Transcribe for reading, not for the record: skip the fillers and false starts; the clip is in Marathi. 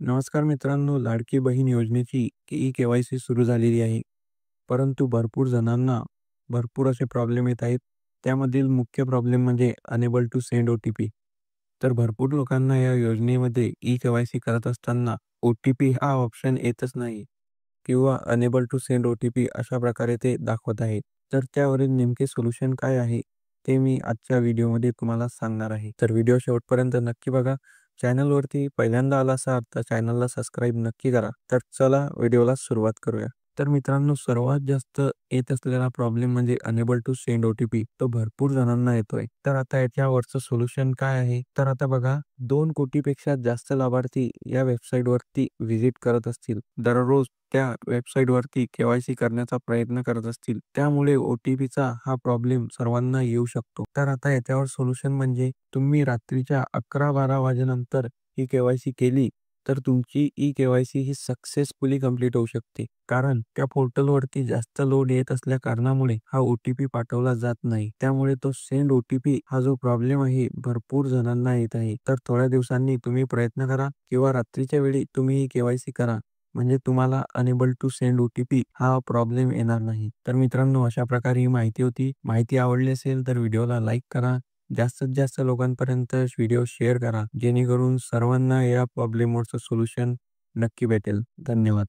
नमस्कार मित्रांनो, लाडकी बहीण योजनेची ई-के-वाय-सी सुरू झालेली आहे. परंतु भरपूर जणांना भरपूर असे प्रॉब्लेम येत आहेत. त्यामधील मुख्य प्रॉब्लेम म्हणजे अनेबल टू सेंड ओ-टी-पी. तर भरपूर लोकांना या योजनेमध्ये ई-के-वाय-सी करत असताना ओ-टी-पी हा ऑप्शन येतच नाही किंवा अनेबल टू सेंड ओ-टी-पी अशा प्रकारे ते दाखवत आहे. तर त्यावरील नेमके सोल्युशन काय आहे, ते मी आजच्या व्हिडिओमध्ये तुम्हाला सांगणार आहे. तर व्हिडिओ शेवटपर्यंत नक्की बघा. चॅनलवरती पहिल्यांदा आला असाल तर चॅनलला सबस्क्राईब नक्की करा. तर चला व्हिडिओला सुरुवात करूया. तर मित्रांनो, सर्वात जास्त येत असलेला प्रॉब्लेम म्हणजे अनेबल टू सेंड ओ-टी-पी. तो भरपूर जणांना येतोय. तर आता याच्यावरचं सोल्युशन काय आहे? तर आता बघा, 2 कोटीपेक्षा जास्त लाभार्थी या वेबसाईटवरती व्हिजिट करत असतील. दररोज त्या वेबसाईटवरती के-वाय-सी करण्याचा प्रयत्न करत असतील. त्यामुळे ओ-टी-पीचा हा प्रॉब्लेम सर्वांना येऊ शकतो. तर आता याच्यावर सोल्युशन म्हणजे तुम्ही रात्रीच्या 11-12 वाजेनंतर ही के-वाय-सी केली, तर तुमची ई-के-वाय-सी ही सक्सेसफुली कंप्लीट होऊ शकते. कारण त्या पोर्टलवरती जास्त लोड येत असल्या कारणामुळे हा ओ-टी-पी पाठवला जात नाही. त्यामुळे तो सेंड ओ-टी-पी हा जो प्रॉब्लेम आहे, भरपूर जणांना येत आहे. तर थोड्या दिवसांनी तुम्ही प्रयत्न करा किंवा रात्रीच्या वेळी तुम्ही ही के-वाय-सी करा. म्हणजे तुम्हाला अनेबल टू सेंड ओ-टी-पी हा प्रॉब्लेम येणार नाही. तर मित्रांनो, अशा प्रकारे ही माहिती होती. माहिती आवडली असेल तर व्हिडिओला लाईक करा. जास्तीत जास्त लोकांपर्यंत व्हिडिओ शेअर करा, जेणेकरून सर्वांना या प्रॉब्लेमवरचं सोल्युशन नक्की भेटेल. धन्यवाद.